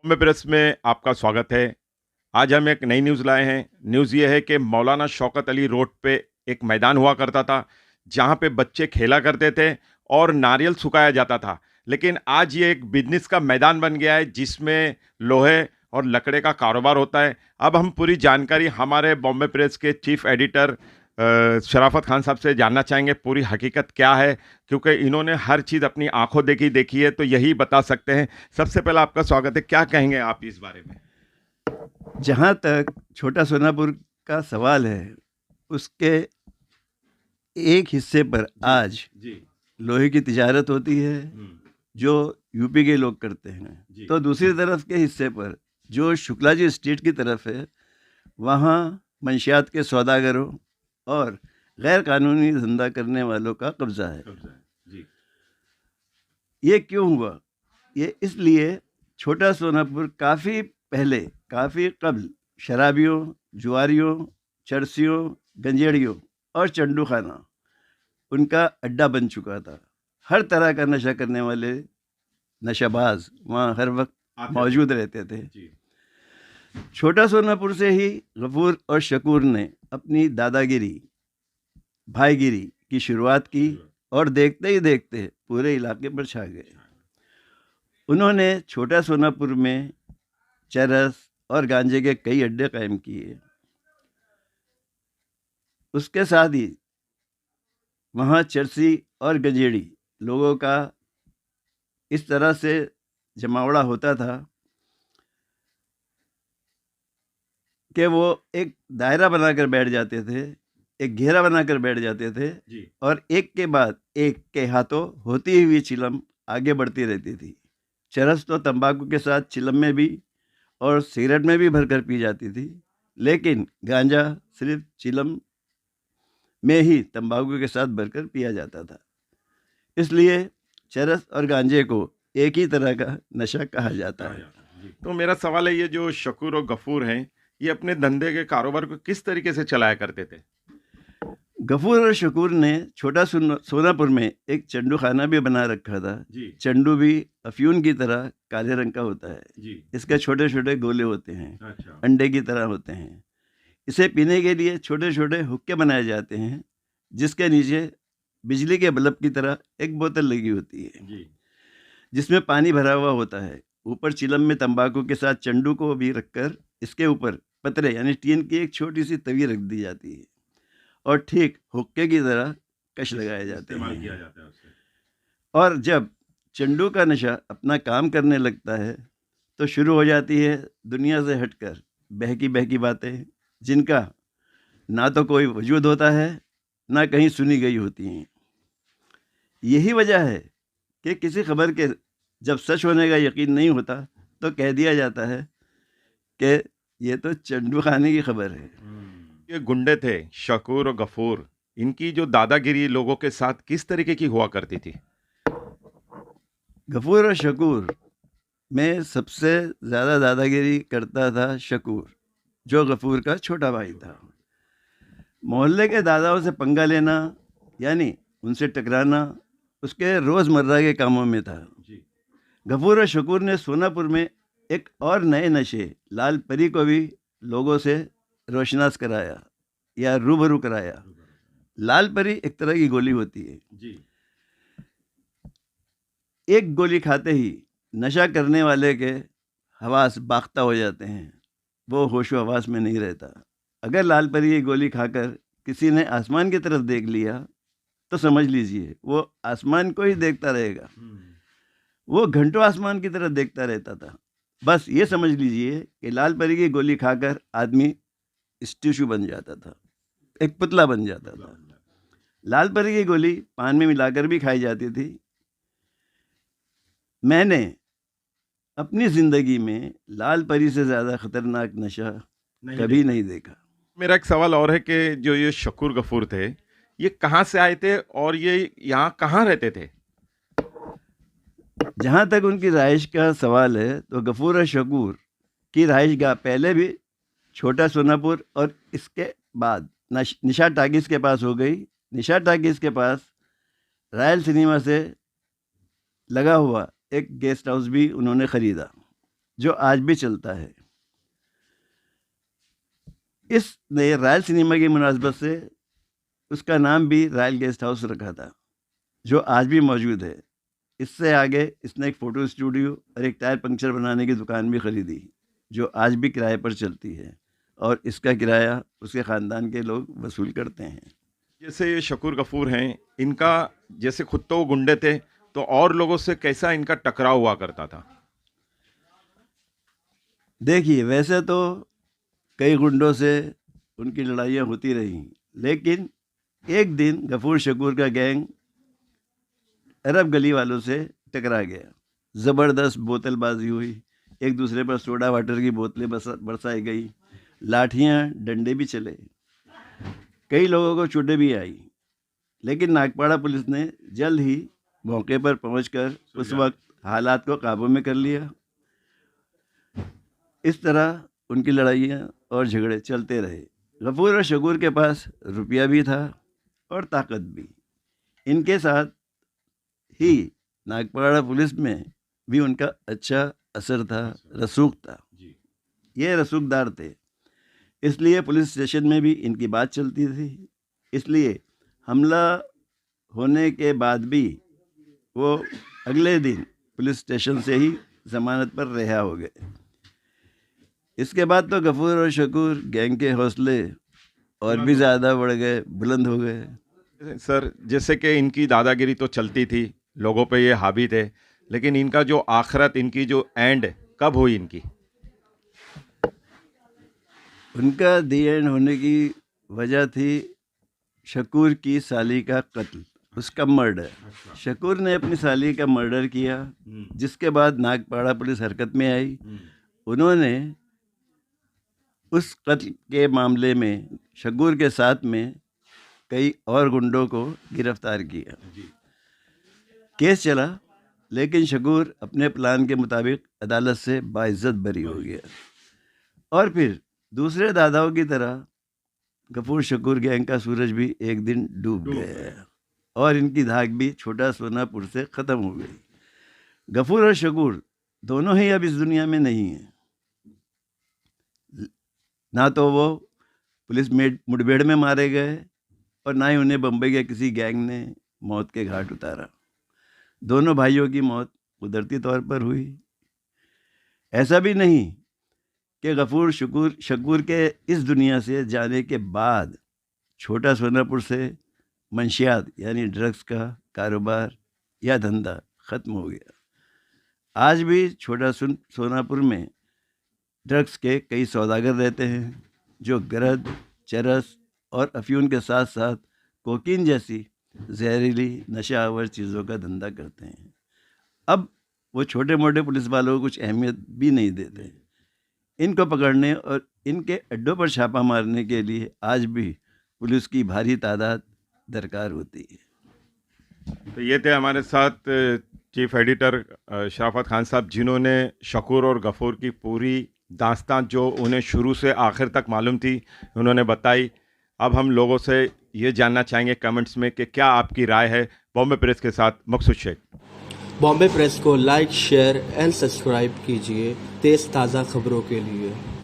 में प्रेस में आपका स्वागत है। आज हम एक नई न्यूज़ लाए हैं। न्यूज़ ये है कि मौलाना शौकत अली रोड पे एक मैदान हुआ करता था, जहाँ पे बच्चे खेला करते थे और नारियल सुखाया जाता था। लेकिन आज ये एक बिज़नेस का मैदान बन गया है, जिसमें लोहे और लकड़े का कारोबार होता है। अब हम पूरी जानकारी हमारे बॉम्बे प्रेस के चीफ एडिटर शराफत खान साहब से जानना चाहेंगे, पूरी हकीकत क्या है, क्योंकि इन्होंने हर चीज़ अपनी आंखों देखी देखी है, तो यही बता सकते हैं। सबसे पहले आपका स्वागत है, क्या कहेंगे आप इस बारे में? जहाँ तक छोटा सोनापुर का सवाल है, उसके एक हिस्से पर जी आज जी। लोहे की तिजारत होती है, हम्म। जो यूपी के लोग करते हैं। जी तो दूसरी तरफ के हिस्से पर जो शुक्ला जी स्ट्रीट की तरफ है, वहाँ मंशियात के सौदागरों और गैर कानूनी धंधा करने वालों का कब्जा है। कब्जा है। जी ये क्यों हुआ? ये इसलिए छोटा सोनापुर काफ़ी पहले, काफ़ी कबल शराबियों, जुआरियों, चरसियों, गंजेड़ियों और चंडू खाना उनका अड्डा बन चुका था। हर तरह का नशा करने वाले नशाबाज वहाँ हर वक्त आते थे। मौजूद रहते थे। जी छोटा सोनापुर से ही गफूर और शकूर ने अपनी दादागिरी, भाईगिरी की शुरुआत की और देखते ही देखते पूरे इलाके पर छा गए। उन्होंने छोटा सोनापुर में चरस और गांजे के कई अड्डे कायम किए। उसके साथ ही वहाँ चरसी और गंजेड़ी लोगों का इस तरह से जमावड़ा होता था कि वो एक दायरा बनाकर बैठ जाते थे, एक घेरा बनाकर बैठ जाते थे जी। और एक के बाद एक के हाथों होती हुई चिलम आगे बढ़ती रहती थी। चरस तो तंबाकू के साथ चिलम में भी और सिगरेट में भी भरकर पी जाती थी, लेकिन गांजा सिर्फ चिलम में ही तंबाकू के साथ भरकर पिया जाता था। इसलिए चरस और गांजे को एक ही तरह का नशा कहा जाता कहा है। जाता है। जी, तो मेरा सवाल है, ये जो शकूर और गफूर हैं, ये अपने धंधे के कारोबार को किस तरीके से चलाया करते थे? गफूर और शकूर ने छोटा सोनापुर में एक चंडू खाना भी बना रखा था। जी चंडू भी अफ्यून की तरह काले रंग का होता है। जी। इसके छोटे छोटे गोले होते हैं, अच्छा। अंडे की तरह होते हैं। इसे पीने के लिए छोटे छोटे हुक्के बनाए जाते हैं, जिसके नीचे बिजली के बल्ब की तरह एक बोतल लगी होती है, जी जिसमें पानी भरा हुआ होता है। ऊपर चिलम में तंबाकू के साथ चंडू को भी रखकर इसके ऊपर पतरे यानी टीन की एक छोटी सी तवी रख दी जाती है और ठीक हुक्के की तरह कश लगाए जाते इस्तेमाल हैं। किया जाता है उससे। और जब चंडू का नशा अपना काम करने लगता है, तो शुरू हो जाती है दुनिया से हटकर बहकी बहकी बातें, जिनका ना तो कोई वजूद होता है, ना कहीं सुनी गई होती हैं। यही वजह है कि किसी खबर के जब सच होने का यकीन नहीं होता, तो कह दिया जाता है कि ये तो चंडू खाने की खबर है। ये गुंडे थे, शकूर और गफूर, इनकी जो दादागिरी लोगों के साथ किस तरीके की हुआ करती थी? गफूर और शकूर में सबसे ज़्यादा दादागिरी करता था शकूर, जो गफूर का छोटा भाई था। मोहल्ले के दादाओं से पंगा लेना यानी उनसे टकराना उसके रोज़मर्रा के कामों में था। जी गफूर और शकूर ने सोनापुर में एक और नए नशे लाल परी को भी लोगों से रोशनास कराया या रूबरू कराया। लाल परी एक तरह की गोली होती है। जी। एक गोली खाते ही नशा करने वाले के हवास बाख्ता हो जाते हैं, वो होशो हवास में नहीं रहता। अगर लाल परी की गोली खाकर किसी ने आसमान की तरफ देख लिया, तो समझ लीजिए वो आसमान को ही देखता रहेगा। वो घंटों आसमान की तरफ देखता रहता था। बस ये समझ लीजिए कि लाल परी की गोली खाकर आदमी स्टिशू बन जाता था, एक पुतला बन जाता था। लाल परी की गोली पान में मिलाकर भी खाई जाती थी। मैंने अपनी ज़िंदगी में लाल परी से ज़्यादा खतरनाक नशा नहीं कभी देखा। नहीं देखा। मेरा एक सवाल और है कि जो ये शकूर गफूर थे, ये कहाँ से आए थे और ये यहाँ कहाँ रहते थे? जहाँ तक उनकी रहाइश का सवाल है, तो गफूर और शकूर की रहाइशगाह पहले भी छोटा सोनापुर और इसके बाद निशा टाकिस के पास हो गई। निशा टाकिस के पास रॉयल सिनेमा से लगा हुआ एक गेस्ट हाउस भी उन्होंने ख़रीदा। जो आज भी चलता है। इसने रॉयल सिनेमा की मुनासबत से उसका नाम भी रॉयल गेस्ट हाउस रखा था, जो आज भी मौजूद है। इससे आगे इसने एक फ़ोटो स्टूडियो और एक टायर पंक्चर बनाने की दुकान भी ख़रीदी, जो आज भी किराए पर चलती है, और इसका किराया उसके ख़ानदान के लोग वसूल करते हैं। जैसे ये शकूर गफूर हैं, इनका जैसे खुद तो वो गुंडे थे, तो और लोगों से कैसा इनका टकराव हुआ करता था? देखिए, वैसे तो कई गुंडों से उनकी लड़ाइयाँ होती रहीं, लेकिन एक दिन गफूर शकूर का गैंग अरब गली वालों से टकरा गया। ज़बरदस्त बोतलबाजी हुई, एक दूसरे पर सोडा वाटर की बोतलें बरसाई गई, लाठियाँ डंडे भी चले, कई लोगों को चोटें भी आई। लेकिन नागपाड़ा पुलिस ने जल्द ही मौके पर पहुंचकर उस वक्त हालात को काबू में कर लिया। इस तरह उनकी लड़ाइयाँ और झगड़े चलते रहे। गफूर और शकूर के पास रुपया भी था और ताकत भी। इनके साथ ही नागपाड़ा पुलिस में भी उनका अच्छा असर था, रसूख था। ये रसूखदार थे, इसलिए पुलिस स्टेशन में भी इनकी बात चलती थी। इसलिए हमला होने के बाद भी वो अगले दिन पुलिस स्टेशन से ही ज़मानत पर रिहा हो गए। इसके बाद तो गफूर और शकूर गैंग के हौसले और भी ज़्यादा बढ़ गए, बुलंद हो गए। सर, जैसे कि इनकी दादागिरी तो चलती थी, लोगों पे ये हावी थे, लेकिन इनका जो आखिरत, इनकी जो एंड कब हुई इनकी? उनका दी एंड होने की वजह थी शकूर की साली का कत्ल, उसका मर्डर। शकूर ने अपनी साली का मर्डर किया, जिसके बाद नागपाड़ा पुलिस हरकत में आई। उन्होंने उस कत्ल के मामले में शकूर के साथ में कई और गुंडों को गिरफ्तार किया। केस चला, लेकिन शकूर अपने प्लान के मुताबिक अदालत से बाइज्जत बरी हो गया। और फिर दूसरे दादाओं की तरह गफूर शकूर गैंग का सूरज भी एक दिन डूब गया और इनकी धाक भी छोटा सोनापुर से ख़त्म हो गई। गफूर और शकूर दोनों ही अब इस दुनिया में नहीं हैं। ना तो वो पुलिस मुठभेड़ में मारे गए और ना ही उन्हें बम्बई के किसी गैंग ने मौत के घाट उतारा। दोनों भाइयों की मौत कुदरती तौर पर हुई। ऐसा भी नहीं कि गफूर शकूर के इस दुनिया से जाने के बाद छोटा सोनापुर से मंशियात यानी ड्रग्स का कारोबार या धंधा ख़त्म हो गया। आज भी छोटा सोनापुर में ड्रग्स के कई सौदागर रहते हैं, जो गरद, चरस और अफ्यून के साथ साथ कोकीन जैसी जहरीली नशावर चीज़ों का धंधा करते हैं। अब वो छोटे मोटे पुलिस वालों को कुछ अहमियत भी नहीं देते। इनको पकड़ने और इनके अड्डों पर छापा मारने के लिए आज भी पुलिस की भारी तादाद दरकार होती है। तो ये थे हमारे साथ चीफ एडिटर शराफत खान साहब, जिन्होंने शकूर और गफूर की पूरी दास्तान जो उन्हें शुरू से आखिर तक मालूम थी, उन्होंने बताई। अब हम लोगों से ये जानना चाहेंगे कमेंट्स में कि क्या आपकी राय है। बॉम्बे प्रेस के साथ मकसूद शेख। बॉम्बे प्रेस को लाइक, शेयर एंड सब्सक्राइब कीजिए तेज़ ताज़ा खबरों के लिए।